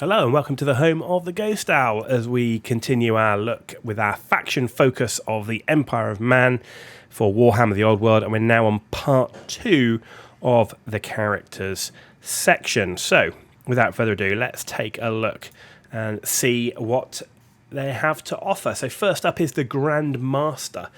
Hello and welcome to the home of the Ghost Owl as we continue our look with our faction focus of the Empire of Man for Warhammer the Old World, and we're now on part 2 of the characters section. So without further ado, let's take a look and see what they have to offer. So first up is the Grand Master.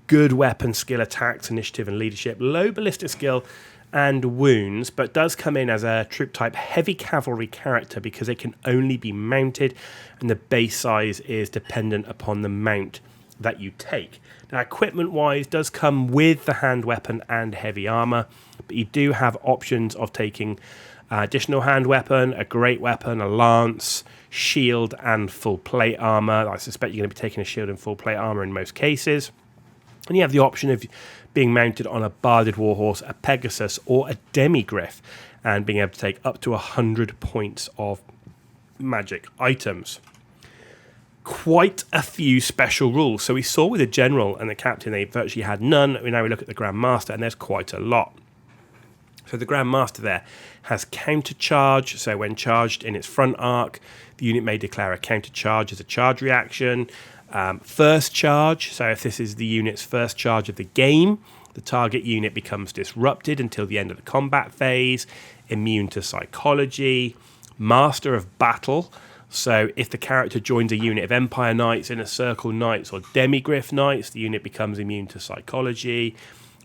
Good weapon skill, attacks, initiative and leadership, low ballistic skill and wounds, but does come in as a troop type heavy cavalry character because it can only be mounted and the base size is dependent upon the mount that you take. Now equipment wise does come with the hand weapon and heavy armor, but you do have options of taking additional hand weapon, a great weapon, a lance, shield and full plate armor. I suspect you're going to be taking a shield and full plate armor in most cases. And you have the option of being mounted on a barded warhorse, a Pegasus, or a demigryph, and being able to take up to 100 points of magic items. Quite a few special rules. So we saw with the general and the captain, they virtually had none. Now we look at the Grand Master, and there's quite a lot. So the Grand Master there has counter charge. So when charged in its front arc, the unit may declare a counter charge as a charge reaction. First charge, so if this is the unit's first charge of the game, the target unit becomes disrupted until the end of the combat phase. Immune to psychology. Master of battle, so if the character joins a unit of Empire Knights, Inner Circle Knights or Demigryph Knights, the unit becomes immune to psychology.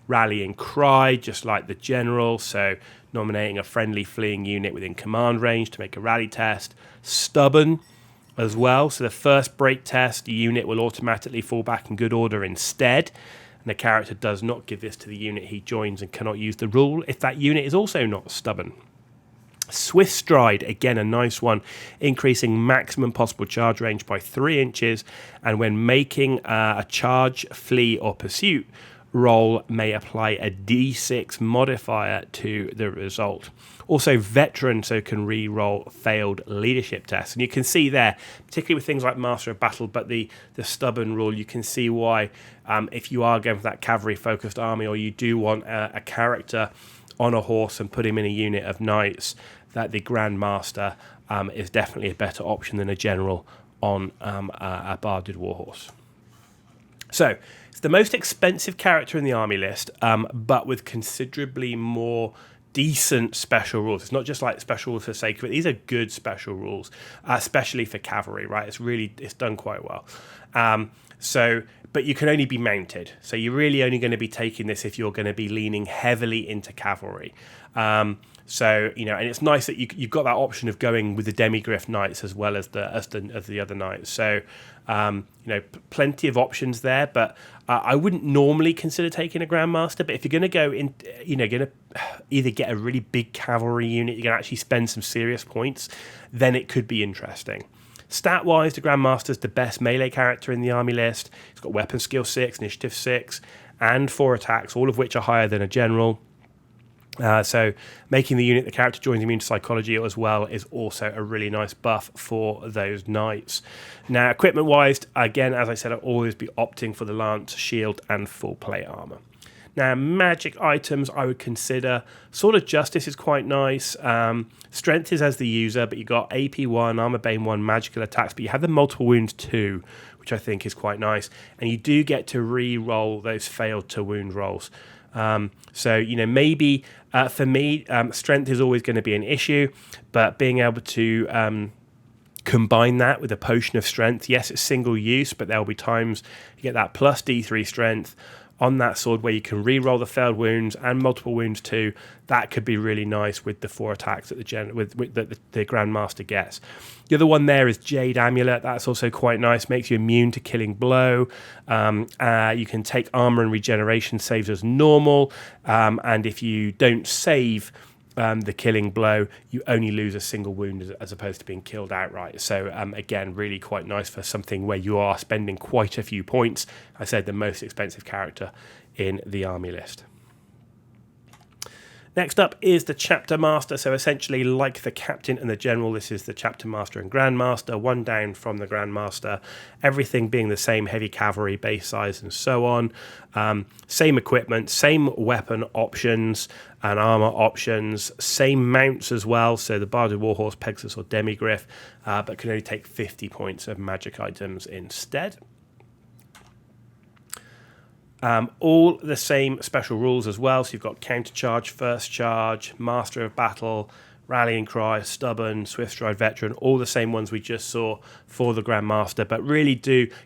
Rallying cry, just like the general, so nominating a friendly fleeing unit within command range to make a rally test. Stubborn as well, so the first break test, the unit will automatically fall back in good order instead, and the character does not give this to the unit he joins and cannot use the rule if that unit is also not stubborn. Swift stride, again a nice one, increasing maximum possible charge range by 3 inches, and when making a charge, flee or pursuit roll may apply a d6 modifier to the result. Also veteran, so can re-roll failed leadership tests. And you can see there, particularly with things like Master of Battle, but the stubborn rule, you can see why if you are going for that cavalry focused army, or you do want a character on a horse and put him in a unit of knights, that the Grand Master is definitely a better option than a general on a barded warhorse. So it's the most expensive character in the army list, but with considerably more decent special rules. It's not just like special rules for the sake of it. These are good special rules, especially for cavalry, right? It's done quite well. But you can only be mounted. So you're really only going to be taking this if you're going to be leaning heavily into cavalry. And it's nice that you've got that option of going with the Demigryph Knights as well as the other knights. So, plenty of options there, but I wouldn't normally consider taking a Grandmaster, but if you're going to go in, going to either get a really big cavalry unit, you're going to actually spend some serious points, then it could be interesting. Stat-wise, the Grandmaster's the best melee character in the army list. He's got weapon skill 6, initiative 6, and 4 attacks, all of which are higher than a general. So making the unit the character joins immune to psychology as well is also a really nice buff for those knights. Now, equipment-wise, again, as I said, I'll always be opting for the lance, shield, and full plate armor. Now, magic items I would consider. Sword of Justice is quite nice. Strength is as the user, but you got AP 1, Armor Bane 1, magical attacks, but you have the multiple wounds 2, which I think is quite nice. And you do get to re-roll those failed to wound rolls. Maybe for me, strength is always going to be an issue, but being able to combine that with a potion of strength, yes, it's single use, but there'll be times you get that plus D3 strength on that sword where you can re-roll the failed wounds and multiple wounds too. That could be really nice with the 4 attacks that the Grandmaster gets. The other one there is Jade Amulet. That's also quite nice. Makes you immune to killing blow. You can take armor and regeneration saves as normal. And if you don't save the killing blow, you only lose a single wound as opposed to being killed outright. So again, really quite nice for something where you are spending quite a few points. I said the most expensive character in the army list. Next up is the Chapter Master. So essentially, like the Captain and the General, this is the Chapter Master and Grandmaster, one down from the Grandmaster. Everything being the same, heavy cavalry, base size, and so on. Same equipment, same weapon options and armor options, same mounts as well. So the Barded Warhorse, Pegasus, or Demigriff, but can only take 50 points of magic items instead. All the same special rules as well. So you've got counter charge, first charge, master of battle, rallying cry, stubborn, swift stride, veteran, all the same ones we just saw for the Grandmaster. But really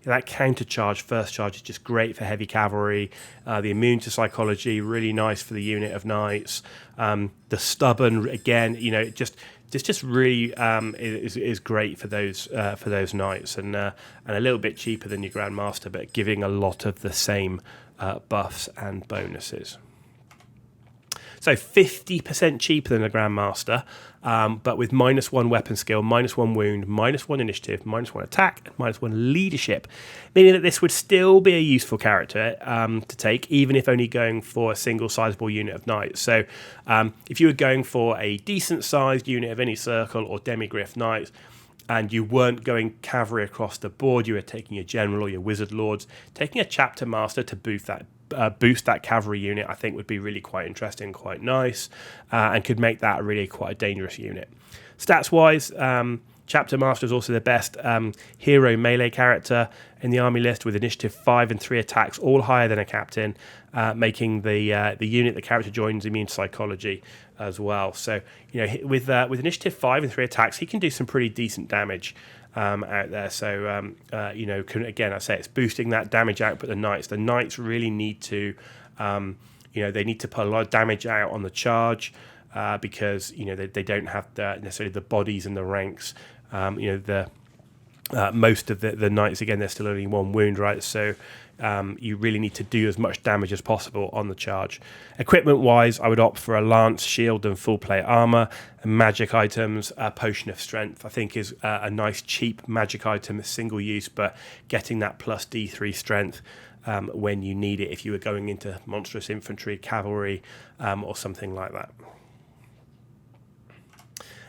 that counter charge, first charge is just great for heavy cavalry. The immune to psychology, really nice for the unit of knights. The stubborn, again, just really is great for those knights, and a little bit cheaper than your Grandmaster, but giving a lot of the same buffs and bonuses. So 50% cheaper than the Grandmaster, but with -1 weapon skill, -1 wound, -1 initiative, -1 attack, and -1 leadership, meaning that this would still be a useful character to take, even if only going for a single sizable unit of knights. So if you were going for a decent-sized unit of any circle or demigriff knights, and you weren't going cavalry across the board, you were taking your general or your wizard lords, taking a Chapter Master to boost that cavalry unit, I think would be really quite interesting, quite nice, and could make that really quite a dangerous unit. Stats-wise, Chapter Master is also the best hero melee character in the army list, with initiative 5 and 3 attacks, all higher than a captain, making the unit the character joins immune to psychology as well. So with initiative 5 and 3 attacks, he can do some pretty decent damage out there. So again, I say it's boosting that damage output. The knights really need to they need to put a lot of damage out on the charge, because they don't have necessarily the bodies and the ranks. Most of the knights, again, they're still only 1 wound, right? So you really need to do as much damage as possible on the charge. Equipment wise, I would opt for a lance, shield, and full plate armor. And magic items, a potion of strength, I think is a nice cheap magic item, single use, but getting that plus D3 strength when you need it, if you were going into monstrous infantry, cavalry, or something like that.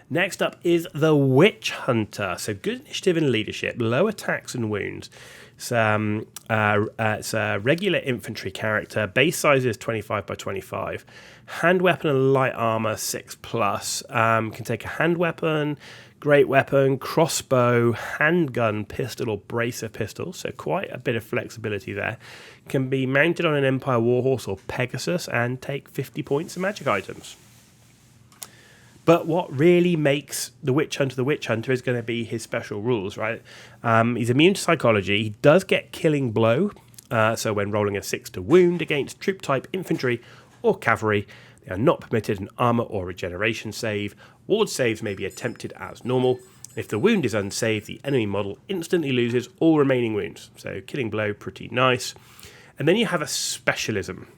Next up is the Witch Hunter. So good initiative and leadership, low attacks and wounds. It's a regular infantry character. Base size is 25 by 25. Hand weapon and light armor 6+. Can take a hand weapon, great weapon, crossbow, handgun, pistol, or brace of pistols. So quite a bit of flexibility there. Can be mounted on an Empire Warhorse or Pegasus and take 50 points of magic items. But what really makes the Witch Hunter is going to be his special rules, right? He's immune to psychology. He does get killing blow. So when rolling a 6 to wound against troop type infantry or cavalry, they are not permitted an armor or regeneration save. Ward saves may be attempted as normal. If the wound is unsaved, the enemy model instantly loses all remaining wounds. So killing blow, pretty nice. And then you have a specialism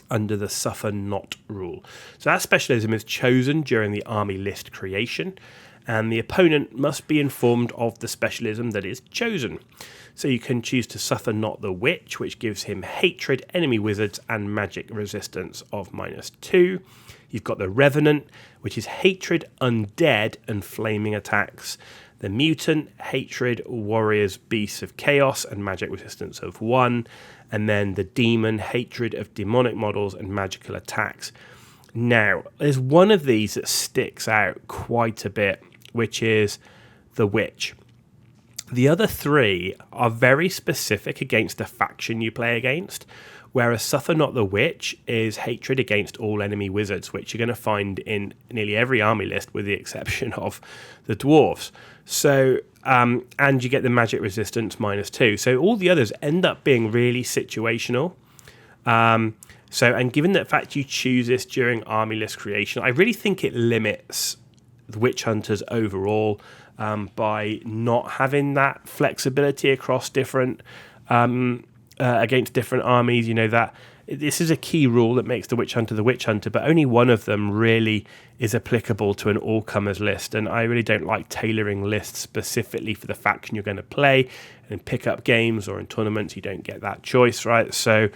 under the Suffer Not rule. So that specialism is chosen during the army list creation, and the opponent must be informed of the specialism that is chosen. So you can choose to Suffer Not the Witch, which gives him hatred, enemy wizards, and magic resistance of -2. You've got the Revenant, which is hatred, undead, and flaming attacks. The Mutant, hatred, warriors, beasts of chaos, and magic resistance of 1. And then the Demon, hatred of demonic models and magical attacks. Now, there's one of these that sticks out quite a bit, which is the Witch. The other 3 are very specific against the faction you play against, whereas Suffer Not the Witch is hatred against all enemy wizards, which you're going to find in nearly every army list with the exception of the dwarves. So, and you get the magic resistance -2. So all the others end up being really situational. And given the fact you choose this during army list creation, I really think it limits the Witch Hunters overall by not having that flexibility across different against different armies. That this is a key rule that makes the Witch Hunter, but only one of them really is applicable to an all-comers list, and I really don't like tailoring lists specifically for the faction you're going to play. And in pick-up games or in tournaments, you don't get that choice, right? So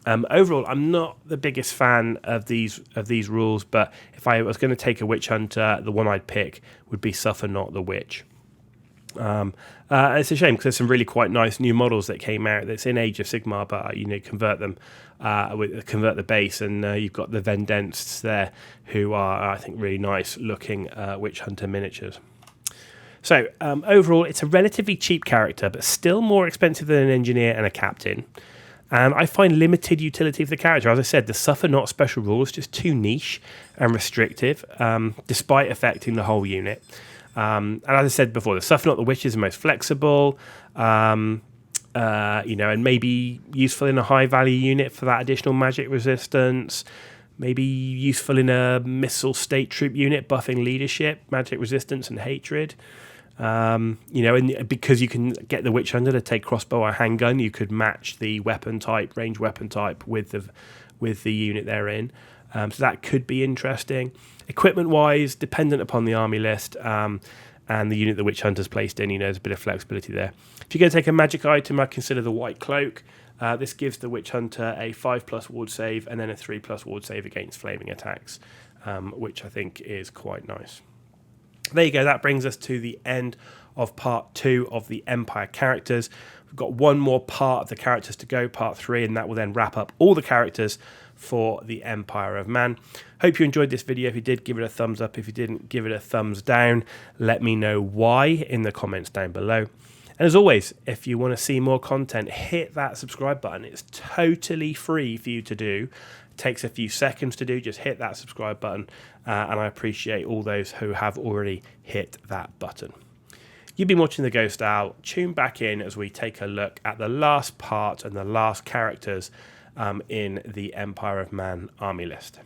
Overall, I'm not the biggest fan of these rules, but if I was going to take a witch hunter, the one I'd pick would be Suffer Not the Witch. It's a shame because there's some really quite nice new models that came out that's in Age of Sigmar, but convert them, convert the base, and you've got the Vendensts there, who are, I think, really nice looking witch hunter miniatures. So overall, it's a relatively cheap character, but still more expensive than an engineer and a captain. And I find limited utility for the character. As I said, the Suffer Not special rule is just too niche and restrictive, despite affecting the whole unit. And as I said before, the Suffer Not the Witch is the most flexible, and maybe useful in a high value unit for that additional magic resistance. Maybe useful in a missile state troop unit, buffing leadership, magic resistance, and hatred. And because you can get the witch hunter to take crossbow or handgun, you could match the weapon type, range weapon type, with the unit they're in. So that could be interesting. Equipment wise, dependent upon the army list and the unit the witch hunter's placed in, there's a bit of flexibility there. If you're going to take a magic item, I consider the white cloak. This gives the witch hunter a 5+ ward save and then a 3+ ward save against flaming attacks, which I think is quite nice. There you go. That brings us to the end of part 2 of the Empire characters. We've got one more part of the characters to go, part 3, and that will then wrap up all the characters for the Empire of Man. Hope you enjoyed this video. If you did, give it a thumbs up. If you didn't, give it a thumbs down. Let me know why in the comments down below. And as always, if you want to see more content, hit that subscribe button. It's totally free for you to do. It takes a few seconds to do. Just hit that subscribe button. And I appreciate all those who have already hit that button. You've been watching The Ghost Owl. Tune back in as we take a look at the last part and the last characters in the Empire of Man army list.